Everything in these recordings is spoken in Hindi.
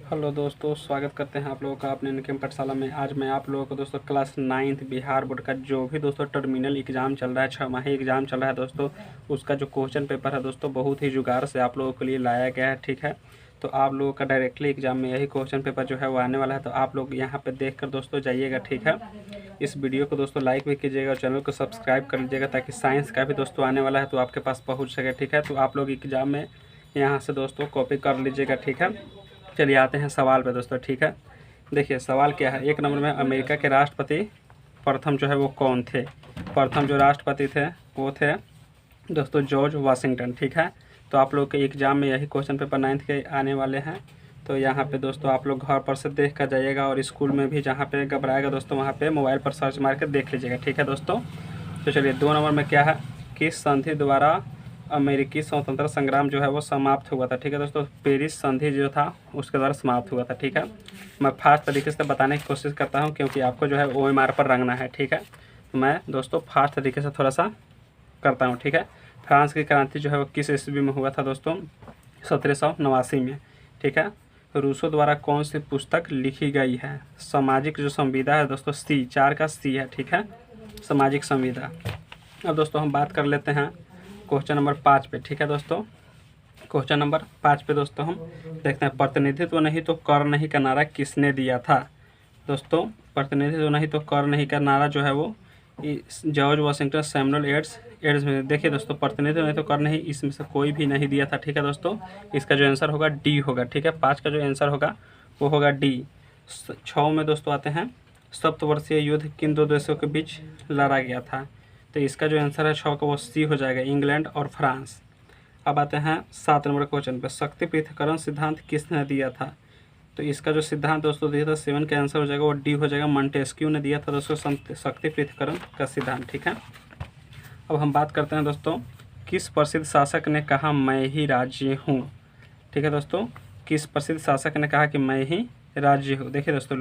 हेलो दोस्तों, स्वागत करते हैं आप लोगों का अपने इनकम पाठशाला में। आज मैं आप लोगों को दोस्तों क्लास 9th बिहार बोर्ड का जो भी दोस्तों टर्मिनल एग्ज़ाम चल रहा है, 6 माही एग्ज़ाम चल रहा है दोस्तों, उसका जो क्वेश्चन पेपर है दोस्तों बहुत ही जुगाड़ से आप लोगों के लिए लाया गया है। ठीक है, तो आप लोगों का डायरेक्टली एग्ज़ाम में यही क्वेश्चन पेपर जो है वो आने वाला है, तो आप लोग यहाँ पर देख कर दोस्तों जाइएगा। ठीक है, इस वीडियो को दोस्तों लाइक भी कीजिएगा और चैनल को सब्सक्राइब कर लीजिएगा ताकि साइंस का भी दोस्तों आने वाला है तो आपके पास पहुँच सके। ठीक है, तो आप लोग एग्ज़ाम में यहाँ से दोस्तों कॉपी कर लीजिएगा। ठीक है, चलिए आते हैं सवाल पे दोस्तों। ठीक है, देखिए सवाल क्या है। एक नंबर में अमेरिका के राष्ट्रपति प्रथम जो है वो कौन थे? प्रथम जो राष्ट्रपति थे वो थे दोस्तों जॉर्ज वाशिंगटन। ठीक है, तो आप लोग के एग्ज़ाम में यही क्वेश्चन पेपर 9th के आने वाले हैं, तो यहाँ पे दोस्तों आप लोग घर पर से देख कर जाइएगा और स्कूल में भी जहाँ पे घबराएगा दोस्तों वहाँ पे मोबाइल पर सर्च मार कर देख लीजिएगा। ठीक है दोस्तों, तो चलिए 2 नंबर में क्या है, किस संधि द्वारा अमेरिकी स्वतंत्रता संग्राम जो है वो समाप्त हुआ था? ठीक है दोस्तों, पेरिस संधि जो था उसके द्वारा समाप्त हुआ था। ठीक है, मैं फास्ट तरीके से बताने की कोशिश करता हूँ क्योंकि आपको जो है OMR पर रंगना है। ठीक है, तो मैं दोस्तों फास्ट तरीके से थोड़ा सा करता हूँ। ठीक है, फ्रांस की क्रांति जो है वो किस ईस्वी में हुआ था दोस्तों? 1789 में। ठीक है, रूसो द्वारा कौन सी पुस्तक लिखी गई है? सामाजिक जो संविदा है दोस्तों, C, 4 का C है। ठीक है, सामाजिक संविदा। अब दोस्तों हम बात कर लेते हैं क्वेश्चन नंबर 5 पे। ठीक है दोस्तों, क्वेश्चन नंबर 5 पे दोस्तों हम देखते हैं, प्रतिनिधित्व नहीं तो कर नहीं का नारा किसने दिया था? दोस्तों प्रतिनिधित्व नहीं तो कर नहीं का नारा जो है वो जॉर्ज वाशिंगटन, सैमुअल एड्स में। देखिए दोस्तों, प्रतिनिधित्व नहीं तो कर नहीं, इसमें से कोई भी नहीं दिया था। ठीक है दोस्तों, इसका जो आंसर होगा D होगा। ठीक है, 5 का जो आंसर होगा वो होगा D। 6 में दोस्तों आते हैं, सप्तवर्षीय युद्ध किन दो देशों के बीच लड़ा गया था? तो इसका जो आंसर है 6 का वो C हो जाएगा, इंग्लैंड और फ्रांस। अब आते हैं 7 नंबर क्वेश्चन पे, शक्ति पृथक्करण सिद्धांत किसने दिया था? तो इसका जो सिद्धांत दोस्तों दिया था 7 का आंसर हो जाएगा वो D हो जाएगा, मॉन्टेस्क्यू ने दिया था दोस्तों शक्ति पृथक्करण का सिद्धांत। ठीक है, अब हम बात करते हैं दोस्तों, किस प्रसिद्ध शासक ने कहा मैं ही राज्य हूँ? ठीक है दोस्तों, किस प्रसिद्ध शासक ने कहा कि मैं ही राज्य हूँ? देखिए दोस्तों,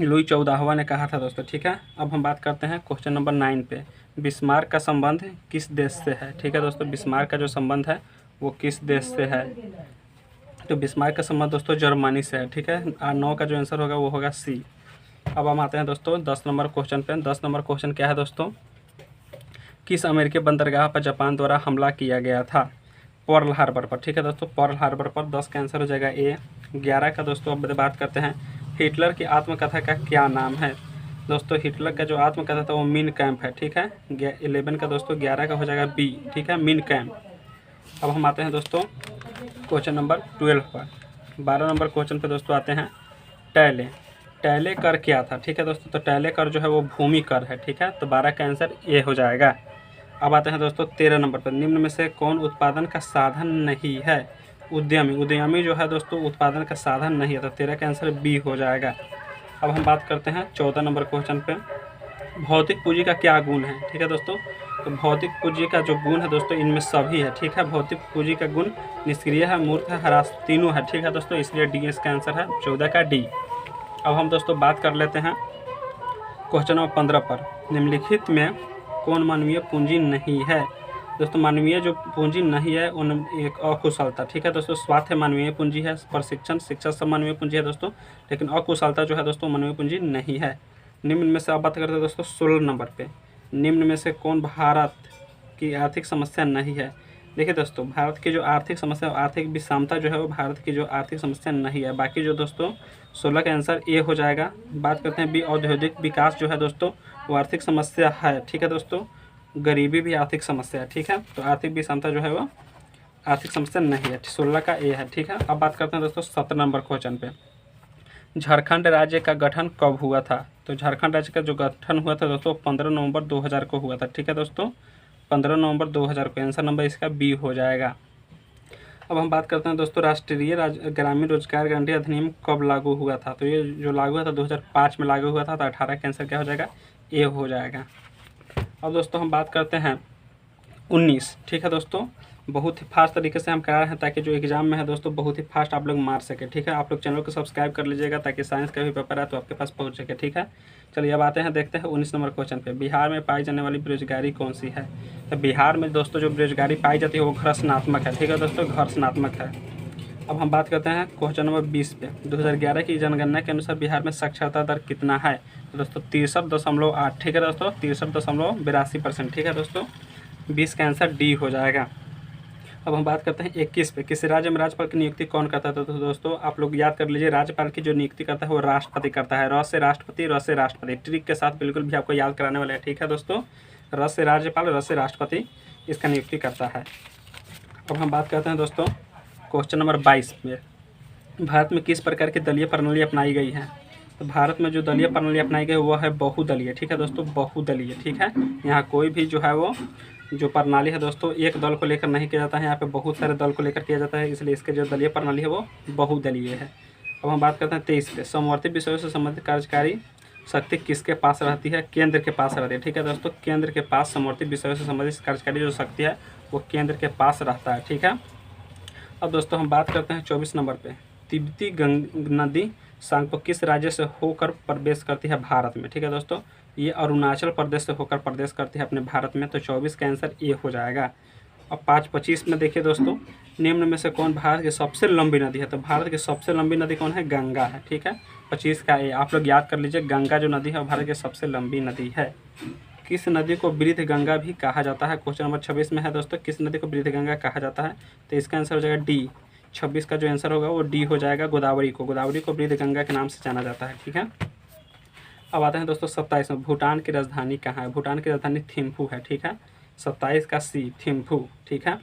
लुई 14वां ने कहा था दोस्तों। ठीक है, अब हम बात करते हैं क्वेश्चन नंबर 9 पे, बिस्मार्क का संबंध किस देश से है? ठीक है दोस्तों, बिस्मार्क का जो संबंध है वो किस देश से है? तो बिस्मार्क का संबंध दोस्तों जर्मनी से है। ठीक है, 9 का जो आंसर होगा वो होगा C। अब हम आते हैं दोस्तों 10 नंबर क्वेश्चन पे। 10 नंबर क्वेश्चन क्या है दोस्तों, किस अमेरिकी बंदरगाह पर जापान द्वारा हमला किया गया था? पर्ल हार्बर पर। ठीक है दोस्तों, पर्ल हार्बर पर। 10 का आंसर हो जाएगा A। 11 का दोस्तों अब बात करते हैं, हिटलर की आत्मकथा का क्या नाम है? दोस्तों हिटलर का जो आत्मकथा था वो मीन कैंप है। ठीक है, 11 का दोस्तों 11 का हो जाएगा B। ठीक है, मीन कैंप। अब हम आते हैं दोस्तों क्वेश्चन नंबर 12 पर। 12 नंबर क्वेश्चन पे दोस्तों आते हैं, टैले कर क्या था? ठीक है दोस्तों, तो टैले कर जो है वो भूमि कर है। ठीक है, तो 12 का आंसर A हो जाएगा। अब आते हैं दोस्तों 13 नंबर पर, निम्न में से कौन उत्पादन का साधन नहीं है? उद्यमी जो है दोस्तों उत्पादन का साधन नहीं है, तो 13 का आंसर B हो जाएगा। अब हम बात करते हैं 14 नंबर क्वेश्चन पे, भौतिक पूंजी का क्या गुण है? ठीक है दोस्तों, तो भौतिक पूंजी का जो गुण है दोस्तों इनमें सभी है। ठीक है, भौतिक पूंजी का गुण निष्क्रिय है, मूर्त है, ह्रास, तीनों है। ठीक है दोस्तों, इसलिए D इसका आंसर है 14 का D। अब हम दोस्तों बात कर लेते हैं क्वेश्चन नंबर 15 पर, निम्नलिखित में कौन मानवीय पूंजी नहीं है? दोस्तों मानवीय जो पूंजी नहीं है उन एक अकुशलता। ठीक है दोस्तों, स्वास्थ्य मानवीय पूंजी है, प्रशिक्षण शिक्षा सब मानवीय पूंजी है दोस्तों, लेकिन अकुशलता जो है दोस्तों मानवीय पूंजी नहीं है। निम्न में से अब बात करते हैं दोस्तों 16 नंबर पे, निम्न में से कौन भारत की आर्थिक समस्या नहीं है? देखिए दोस्तों, भारत की जो आर्थिक समस्या आर्थिक विषमता जो है वो भारत की जो आर्थिक समस्या नहीं है। बाकी जो दोस्तों 16 का आंसर A हो जाएगा। बात करते हैं B, औद्योगिक विकास जो है दोस्तों वो आर्थिक समस्या है। ठीक है दोस्तों, गरीबी भी आर्थिक समस्या है। ठीक है, तो आर्थिक विषमता जो है वो आर्थिक समस्या नहीं है। 16 का A है। ठीक है, अब बात करते हैं दोस्तों 17 नंबर क्वेश्चन पे, झारखंड राज्य का गठन कब हुआ था? तो झारखंड राज्य का जो गठन हुआ था दोस्तों 15 नवंबर 2000 को हुआ था। ठीक है दोस्तों, 15 नवंबर 2000 को। आंसर नंबर इसका B हो जाएगा। अब हम बात करते हैं दोस्तों, राष्ट्रीय ग्रामीण रोजगार गारंटी अधिनियम कब लागू हुआ था? तो ये जो लागू हुआ था 2005 में लागू हुआ था, तो 18 का आंसर क्या हो जाएगा? A हो जाएगा। अब दोस्तों हम बात करते हैं 19। ठीक है दोस्तों, बहुत ही फास्ट तरीके से हम करा रहे हैं ताकि जो एग्जाम में है दोस्तों बहुत ही फास्ट आप लोग मार सके। ठीक है, आप लोग चैनल को सब्सक्राइब कर लीजिएगा ताकि साइंस का भी पेपर है तो आपके पास पहुंच सके। ठीक है, चलिए अब आते हैं, देखते हैं 19 नंबर क्वेश्चन पे, बिहार में पाई जाने वाली बेरोजगारी कौन सी है? तो बिहार में दोस्तों जो बेरोजगारी पाई जाती है वो घर्षणात्मक है। ठीक है दोस्तों, घर्षणात्मक है। अब हम बात करते हैं क्वेश्चन नंबर 20 पे। 2011 की जनगणना के अनुसार बिहार में साक्षरता दर कितना है? तो दोस्तों 63.8, ठीक है दोस्तों, 63.82%, ठीक है दोस्तों। 20 का आंसर डी हो जाएगा। अब हम बात करते हैं 21 पे। किसी राज्य में राज्यपाल की नियुक्ति कौन करता है? तो दोस्तों आप लोग याद कर लीजिए, राज्यपाल की जो नियुक्ति करता है वो राष्ट्रपति करता है। र से राष्ट्रपति, र से राष्ट्रपति, ट्रिक के साथ बिल्कुल भी आपको याद कराने वाले हैं, ठीक है दोस्तों। र से राज्यपाल, र से राष्ट्रपति इसका नियुक्ति करता है। अब हम बात करते हैं दोस्तों क्वेश्चन नंबर 22 में। भारत में किस प्रकार की दलीय प्रणाली अपनाई गई है? तो भारत में जो दलीय प्रणाली अपनाई गई है वो है बहुदलीय, ठीक है दोस्तों, बहुदलीय, ठीक है। यहाँ कोई भी जो है वो जो प्रणाली है दोस्तों एक दल को लेकर नहीं किया जाता है, यहाँ पे बहुत सारे दल को लेकर किया जाता है, इसलिए इसके जो दलीय प्रणाली है वो बहुदलीय है। अब हम बात करते हैं 23 पे। समवर्ती विषयों से संबंधित कार्यकारी शक्ति किसके पास रहती है? केंद्र के पास रहती है, ठीक है दोस्तों। केंद्र के पास समवर्ती विषयों से संबंधित कार्यकारी जो शक्ति है वो केंद्र के पास रहता है, ठीक है। अब दोस्तों हम बात करते हैं 24 नंबर पे। तिब्बती नदी सांगपो किस राज्य से होकर प्रवेश करती है भारत में? ठीक है दोस्तों, ये अरुणाचल प्रदेश से होकर प्रवेश करती है अपने भारत में। तो 24 का आंसर ए हो जाएगा। अब 5-25 में देखिए दोस्तों, निम्न में से कौन भारत की सबसे लंबी नदी है? तो भारत की सबसे लंबी नदी कौन है? गंगा है, ठीक है। 25 का ए आप लोग याद कर लीजिए, गंगा जो नदी है वो भारत की सबसे लंबी नदी है। किस नदी को वृद्ध गंगा भी कहा जाता है? क्वेश्चन नंबर 26 में है दोस्तों, किस नदी को वृद्ध गंगा कहा जाता है? तो इसका आंसर हो जाएगा डी। 26 का जो आंसर होगा वो डी हो जाएगा। गोदावरी को वृद्ध गंगा के नाम से जाना जाता है, ठीक है। अब आते हैं दोस्तों 27 में। भूटान की राजधानी कहाँ है? भूटान की राजधानी थिम्फू है, ठीक है। 27 का सी, थिम्फू, ठीक है।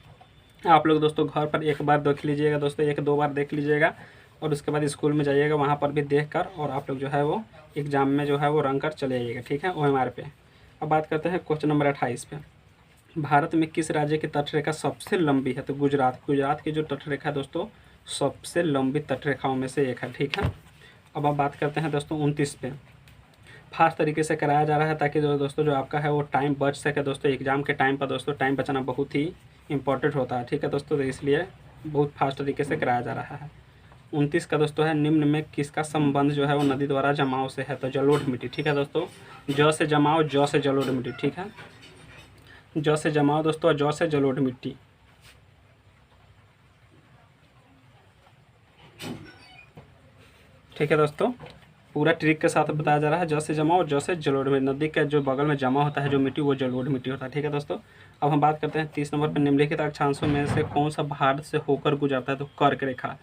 आप लोग दोस्तों घर पर एक बार देख लीजिएगा दोस्तों, 1-2 बार देख लीजिएगा और उसके बाद स्कूल में जाइएगा, वहाँ पर भी देख कर और आप लोग जो है वो एग्ज़ाम में जो है वो रंग कर चले आइएगा, ठीक है, OMR पे। अब बात करते हैं क्वेश्चन नंबर 28 पे। भारत में किस राज्य की तटरेखा सबसे लंबी है? तो गुजरात की जो तटरेखा है दोस्तों सबसे लंबी तटरेखाओं में से एक है, ठीक है। अब आप बात करते हैं दोस्तों 29 पे। फास्ट तरीके से कराया जा रहा है ताकि जो दोस्तों जो आपका है वो टाइम बच सके दोस्तों। एग्ज़ाम के टाइम पर दोस्तों टाइम बचाना बहुत ही इंपॉर्टेंट होता है, ठीक है दोस्तों, तो इसलिए बहुत फास्ट तरीके से कराया जा रहा है। 29 का दोस्तों है, निम्न में किसका संबंध जो है वो नदी द्वारा जमाव से है? तो जलोढ़ मिट्टी, ठीक है दोस्तों। ज से जमाव, ज से जलोढ़ मिट्टी, ठीक है। ज से जमाव दोस्तों, ज से जलोढ़ मिट्टी। ठीक है दोस्तों, पूरा ट्रिक के साथ बताया जा रहा है। ज से जमाव, ज से जलोढ़ मिट्टी। नदी के जो बगल में जमा होता है जो मिट्टी वो जलोढ़ मिट्टी होता है, ठीक है दोस्तों। अब हम बात करते हैं 30 नंबर पर। निम्नलिखित अक्षांशों में से कौन सा भारत से होकर गुजरता है? तो कर्क रेखा,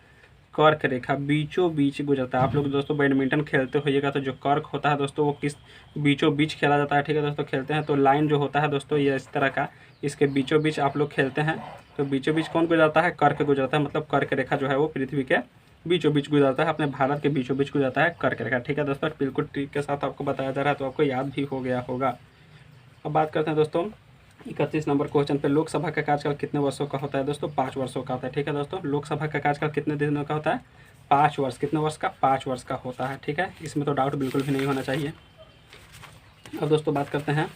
कर्क रेखा बीचों बीच गुजरता है। आप लोग दोस्तों बैडमिंटन खेलते होइएगा तो जो कर्क होता है दोस्तों वो किस बीचों बीच खेला जाता है, ठीक है दोस्तों, खेलते हैं तो लाइन जो होता है दोस्तों ये इस तरह का, इसके बीचों बीच आप लोग खेलते हैं तो बीचों बीच कौन गुजरता है? कर्क गुजरता है। मतलब कर्क रेखा जो है वो पृथ्वी के बीचों बीच गुजरता है, अपने भारत के बीचों बीच गुजरता है कर्क रेखा, ठीक है दोस्तों। बिल्कुल ट्रिक के साथ आपको बताया जा रहा है तो आपको याद भी हो गया होगा। अब बात करते हैं दोस्तों 31 नंबर क्वेश्चन पे। लोकसभा का कार्यकाल कितने वर्षों का होता है दोस्तों? 5 वर्षों का होता है, ठीक है दोस्तों। लोकसभा का कार्यकाल कितने दिनों का होता है? 5 वर्ष। कितने वर्ष का? 5 वर्ष का होता है, ठीक है। इसमें तो डाउट बिल्कुल भी नहीं होना चाहिए। अब दोस्तों बात करते हैं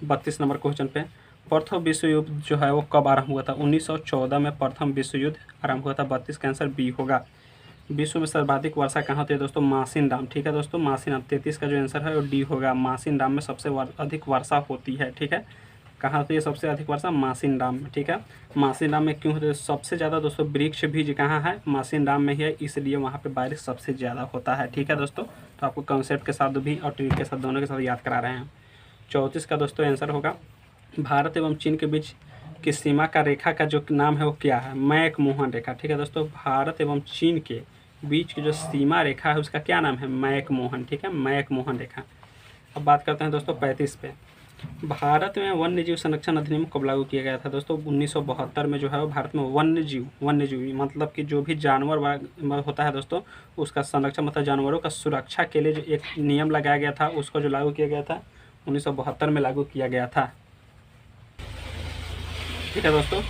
32 नंबर क्वेश्चन पे। प्रथम विश्व युद्ध जो है वो कब आरंभ हुआ था? 1914 में प्रथम विश्व युद्ध आरंभ हुआ था। 32 का आंसर बी होगा। विश्व में सर्वाधिक वर्षा कहाँ होती है दोस्तों? मासिन डाम, ठीक है दोस्तों, मासिन। 33 का जो आंसर है वो डी होगा। मासिन डाम में सबसे अधिक वर्षा होती है, ठीक है। कहाँ होती है सबसे अधिक वर्षा? मासिन डाम में, ठीक है। मासिन डाम में क्यों होती है? सबसे ज़्यादा दोस्तों वृक्ष भी कहाँ है? मासिन डाम में ही है, इसलिए वहाँ पे बारिश सबसे ज़्यादा होता है, ठीक है दोस्तों। तो आपको कॉन्सेप्ट के साथ भी और ट्रिक के साथ दोनों के साथ याद करा रहे हैं। 34 का दोस्तों आंसर होगा। भारत एवं चीन के बीच की सीमा का रेखा का जो नाम है वो क्या है? मैक-मोहन रेखा, ठीक है दोस्तों। भारत एवं चीन के बीच की जो सीमा रेखा है उसका क्या नाम है? मैक-मोहन, ठीक है, मैक-मोहन रेखा। अब बात करते हैं दोस्तों 35 पे। भारत में वन्य जीव संरक्षण अधिनियम कब लागू किया गया था दोस्तों? 1972 में जो है वो भारत में वन्य जीव मतलब कि जो भी जानवर होता है दोस्तों उसका संरक्षण मतलब जानवरों का सुरक्षा के लिए जो एक नियम लगाया गया था उसको जो लागू किया गया था 1972 में लागू किया गया था, ठीक है दोस्तों।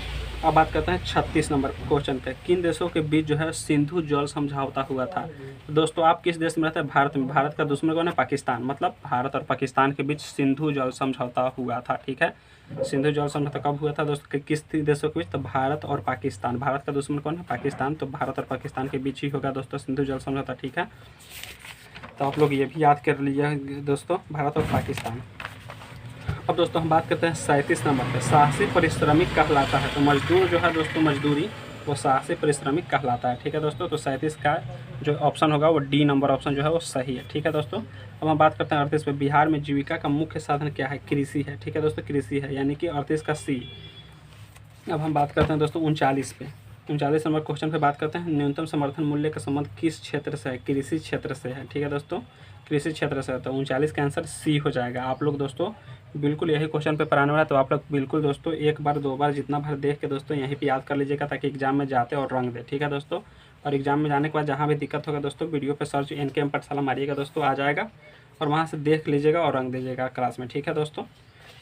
अब बात करते हैं 36 नंबर क्वेश्चन पे। किन देशों के बीच जो है सिंधु जल समझौता हुआ था? तो दोस्तों आप किस देश में रहते हैं? भारत में। भारत का दुश्मन कौन है? पाकिस्तान। मतलब भारत और पाकिस्तान के बीच सिंधु जल समझौता हुआ था, ठीक है। सिंधु जल समझौता कब हुआ था दोस्तों? किस देशों के बीच? तो भारत और पाकिस्तान। भारत का दुश्मन कौन है? पाकिस्तान। तो भारत और पाकिस्तान के बीच ही होगा दोस्तों सिंधु जल समझौता, ठीक है। तो आप लोग ये भी याद कर लीजिए दोस्तों, भारत और पाकिस्तान। अब दोस्तों हम बात करते हैं 37 नंबर पे। साहसी परिश्रमिक कहलाता है। तो मजदूर जो है दोस्तों मजदूरी वो साहसी परिश्रमिक कहलाता है। ठीक है दोस्तों, तो 37 का जो ऑप्शन होगा वो डी नंबर ऑप्शन जो है वो सही है। ठीक है दोस्तों, अब हम बात करते हैं 38 पे। बिहार में जीविका का मुख्य साधन क्या है? कृषि है। ठीक है दोस्तों, कृषि है, यानी कि 38 का सी। अब हम बात करते हैं दोस्तों 39 पे। 39 नंबर क्वेश्चन पे बात करते हैं, न्यूनतम समर्थन मूल्य का संबंध किस क्षेत्र से है? कृषि क्षेत्र से है। ठीक है दोस्तों, कृषि क्षेत्र से है, तो 39 का आंसर सी हो जाएगा। आप लोग दोस्तों बिल्कुल यही क्वेश्चन पेपर आने वाला है, तो आप लोग बिल्कुल दोस्तों एक बार दो बार जितना भर देख के दोस्तों यहीं पे याद कर लीजिएगा, ताकि एग्जाम में जाते और रंग दे। ठीक है दोस्तों, और एग्जाम में जाने के बाद जहाँ भी दिक्कत होगा दोस्तों वीडियो पे सर्च NKM पाठशाला मारिएगा दोस्तों, आ जाएगा और वहाँ से देख लीजिएगा और रंग दीजिएगा क्लास में। ठीक है दोस्तों,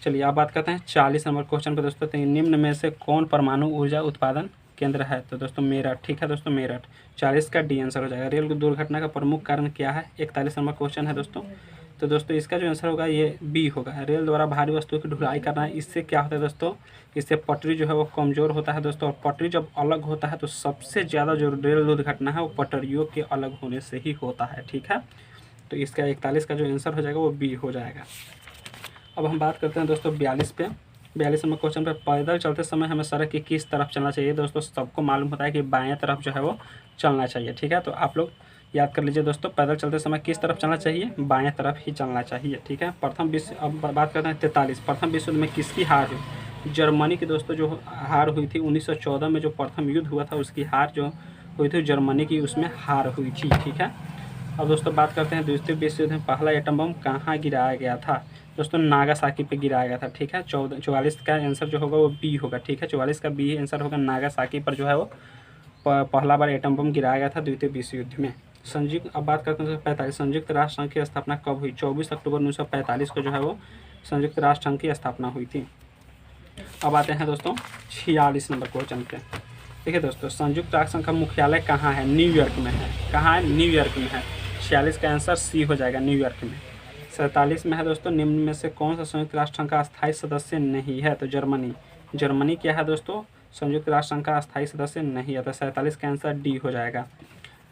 चलिए आप बात करते हैं 40 नंबर क्वेश्चन पर दोस्तों। निम्न में से कौन परमाणु ऊर्जा उत्पादन केंद्र है? तो दोस्तों मेरठ। ठीक है दोस्तों, मेरठ। 40 का डी आंसर हो जाएगा। रेल दुर्घटना का प्रमुख कारण क्या है? 41 नंबर क्वेश्चन है दोस्तों, तो दोस्तों इसका जो आंसर होगा ये बी होगा। रेल द्वारा भारी वस्तुओं की ढुलाई करना है। इससे क्या होता है दोस्तों? इससे पटरी जो है वो कमज़ोर होता है दोस्तों, और पटरी जब अलग होता है तो सबसे ज़्यादा जो रेल दुर्घटना है वो पटरियों के अलग होने से ही होता है। ठीक है, तो इसका 41 का जो आंसर हो जाएगा वो बी हो जाएगा। अब हम बात करते हैं दोस्तों 42 पे। 42 नंबर क्वेश्चन पे, पैदल चलते समय हमें सड़क की किस तरफ चलना चाहिए? दोस्तों सबको मालूम होता है कि बाएं तरफ जो है वो चलना चाहिए। ठीक है, तो आप लोग याद कर लीजिए दोस्तों, पैदल चलते समय किस तरफ चलना चाहिए? बाएं तरफ ही चलना चाहिए। ठीक है, प्रथम विश्व, अब बात करते हैं 43। प्रथम विश्व युद्ध में किसकी हार हुई? जर्मनी की दोस्तों जो हार हुई थी 1914 में, जो प्रथम युद्ध हुआ था उसकी हार जो हुई थी जर्मनी की, उसमें हार हुई थी। ठीक है, अब दोस्तों बात करते हैं द्वितीय विश्व युद्ध में पहला एटम बम कहाँ गिराया गया था? दोस्तों नागासाकी पे गिराया गया था। ठीक है, 44 का आंसर जो होगा वो बी होगा। ठीक है, 44 का बी आंसर होगा। नागासाकी पर जो है वो पहला बार एटम बम गिराया गया था द्वितीय विश्व युद्ध में। अब बात करते हैं 45। संयुक्त राष्ट्र संघ की स्थापना कब हुई? 24 अक्टूबर 1945 को जो है वो संयुक्त राष्ट्र संघ की स्थापना हुई थी। अब आते हैं दोस्तों 46 नंबर क्वेश्चन पे। देखिए दोस्तों, संयुक्त राष्ट्र संघ का मुख्यालय कहाँ है? न्यूयॉर्क में है। कहाँ है? न्यूयॉर्क में है। 46 का आंसर सी हो जाएगा, न्यूयॉर्क में। 47 में है दोस्तों, निम्न में से कौन सा संयुक्त राष्ट्र संघ का अस्थायी सदस्य नहीं है? तो जर्मनी। जर्मनी क्या है दोस्तों? संयुक्त राष्ट्र संघ का अस्थायी सदस्य नहीं है, तो 47 का आंसर डी हो जाएगा।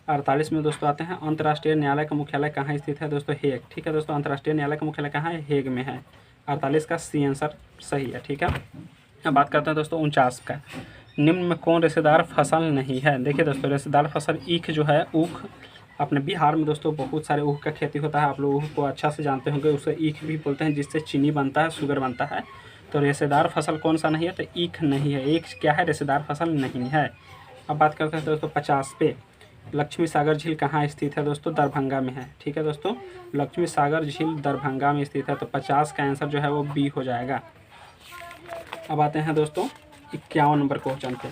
48 में दोस्तों आते हैं, अंतर्राष्ट्रीय न्यायालय का मुख्यालय कहाँ स्थित है? दोस्तों हेग। ठीक है दोस्तों, अंतर्राष्ट्रीय न्यायालय का मुख्यालय कहाँ है? हेग में है। 48 का सी आंसर सही है। ठीक है, अब बात करते हैं दोस्तों 49 का। निम्न में कौन रेशेदार फसल नहीं है? देखिए दोस्तों, रेशेदार फसल ईख जो है, ऊख। अपने बिहार में दोस्तों बहुत सारे ऊख का खेती होता है, आप लोग ऊख को अच्छा से जानते होंगे, उसे ईख भी बोलते हैं, जिससे चीनी बनता है, शुगर बनता है। तो रेशेदार फसल कौन सा नहीं है? तो ईख नहीं है। ईख क्या है? रेशेदार फसल नहीं है। अब बात करते हैं दोस्तों 50 पे। लक्ष्मी सागर झील कहाँ स्थित है? दोस्तों दरभंगा में है। ठीक है दोस्तों, लक्ष्मी सागर झील दरभंगा में स्थित है, तो 50 का आंसर जो है वो बी हो जाएगा। अब आते हैं दोस्तों 51 नंबर क्वेश्चन पे।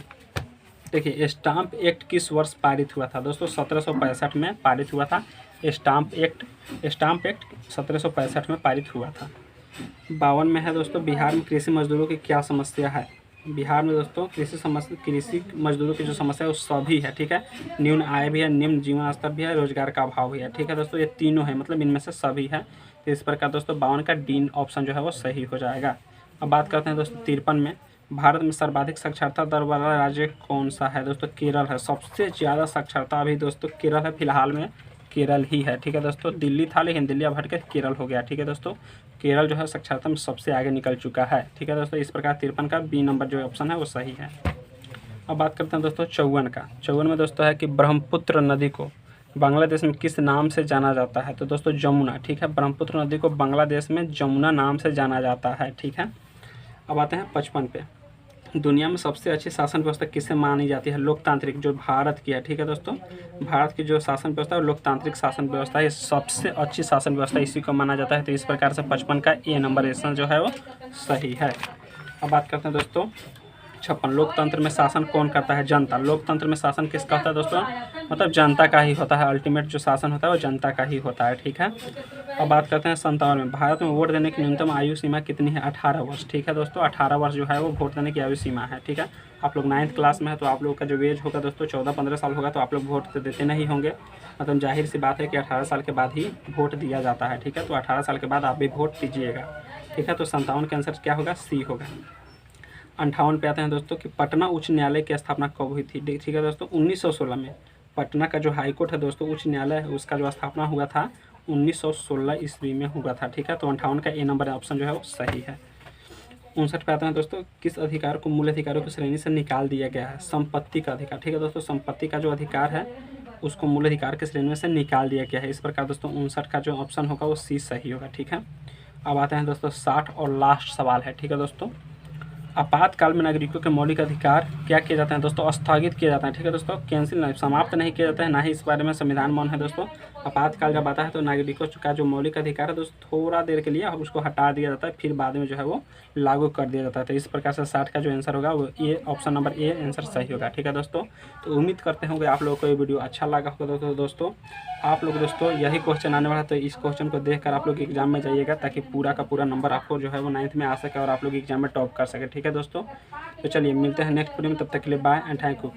देखिए, स्टाम्प एक्ट किस वर्ष पारित हुआ था? दोस्तों 1765 में पारित हुआ था। स्टाम्प एक्ट 1765 में पारित हुआ था। 52 में है दोस्तों, बिहार में कृषि मजदूरों की क्या समस्या है? बिहार में दोस्तों कृषि मजदूरों की जो समस्या है वो सभी है। ठीक है, न्यून आय भी है, निम्न जीवन स्तर भी है, रोजगार का अभाव भी है। ठीक है दोस्तों, ये तीनों है, मतलब इनमें से सभी है। तो इस प्रकार दोस्तों 52 का डी ऑप्शन जो है वो सही हो जाएगा। अब बात करते हैं दोस्तों 53 में। भारत में सर्वाधिक साक्षरता दर वाला राज्य कौन सा है? दोस्तों केरल है। सबसे ज़्यादा साक्षरता अभी दोस्तों केरल है, फिलहाल में केरल ही है। ठीक है दोस्तों, दिल्ली था लेकिन दिल्ली अब हट के केरल हो गया। ठीक है दोस्तों, केरल जो है साक्षरता में सबसे आगे निकल चुका है। ठीक है दोस्तों, इस प्रकार 53 का बी नंबर जो ऑप्शन है वो सही है। अब बात करते हैं दोस्तों 54 का। 54 में दोस्तों है कि ब्रह्मपुत्र नदी को बांग्लादेश में किस नाम से जाना जाता है? तो दोस्तों जमुना। ठीक है, ब्रह्मपुत्र नदी को बांग्लादेश में जमुना नाम से जाना जाता है। ठीक है, अब आते हैं 55 पे। दुनिया में सबसे अच्छी शासन व्यवस्था किसे मानी जाती है? लोकतांत्रिक, जो भारत की है। ठीक है दोस्तों, भारत की जो शासन व्यवस्था है लोकतांत्रिक शासन व्यवस्था है, सबसे अच्छी शासन व्यवस्था इसी को माना जाता है। तो इस प्रकार से 55 का ए नंबर ऑप्शन जो है वो सही है। अब बात करते हैं दोस्तों 56। लोकतंत्र में शासन कौन करता है? जनता। लोकतंत्र में शासन किसका होता है दोस्तों? मतलब जनता का ही होता है। अल्टीमेट जो शासन होता है वो जनता का ही होता है। ठीक है, अब बात करते हैं 57 में। भारत में वोट देने की न्यूनतम आयु सीमा कितनी है? 18 वर्ष। ठीक है दोस्तों, 18 वर्ष जो है वो वोट देने की आयु सीमा है। ठीक है, आप लोग 9th क्लास में है तो आप लोग का जो एज होगा दोस्तों 14-15 साल होगा, तो आप लोग वोट तो देते नहीं होंगे। मतलब जाहिर सी बात है कि 18 साल के बाद ही वोट दिया जाता है। ठीक है, तो 18 साल के बाद आप भी वोट दीजिएगा। ठीक है, तो 57 का आंसर क्या होगा? सी होगा। 58 पे आते हैं दोस्तों कि पटना उच्च न्यायालय की स्थापना कब हुई थी? ठीक है दोस्तों, 1916 में। पटना का जो हाईकोर्ट है दोस्तों, उच्च न्यायालय है, उसका जो स्थापना हुआ था 1916 ईस्वी में हुआ था। ठीक है, तो 58 का ए नंबर ऑप्शन जो है वो सही है। 59 पे आते हैं दोस्तों, किस अधिकार को मूल अधिकारों की श्रेणी से निकाल दिया गया है? संपत्ति का अधिकार। ठीक है दोस्तों, संपत्ति का जो अधिकार है उसको मूल अधिकार की श्रेणी में से निकाल दिया गया है। इस प्रकार दोस्तों 59 का जो ऑप्शन होगा वो सी सही होगा। ठीक है, अब आते हैं दोस्तों 60 और लास्ट सवाल है। ठीक है दोस्तों, आपातकाल में नागरिकों के मौलिक अधिकार क्या किए जाते हैं दोस्तों? स्थगित किए जाते हैं। ठीक है दोस्तों, कैंसिल नहीं, समाप्त नहीं किए जाते हैं, ना ही इस बारे में संविधान मौन है दोस्तों। आपातकाल जब आता है तो नागरिकों का जो मौलिक अधिकार है दोस्तों थोड़ा देर के लिए उसको हटा दिया जाता है, फिर बाद में जो है वो लागू कर दिया जाता है। तो इस प्रकार से 60 का जो आंसर होगा वो ये ऑप्शन नंबर ए आंसर सही होगा। ठीक है दोस्तों, तो उम्मीद करते होंगे आप लोगों को ये वीडियो अच्छा लगा होगा। दोस्तों आप लोग दोस्तों यही क्वेश्चन आने वाला है, तो इस क्वेश्चन को देखकर आप लोग एग्जाम में जाइएगा ताकि पूरा का पूरा नंबर आपको जो है वो 9th में आ सके और आप लोग एग्जाम में टॉप कर सके। ठीक है दोस्तों, तो चलिए मिलते हैं नेक्स्ट वीडियो में, तब तक के लिए बाय एंड थैंक यू।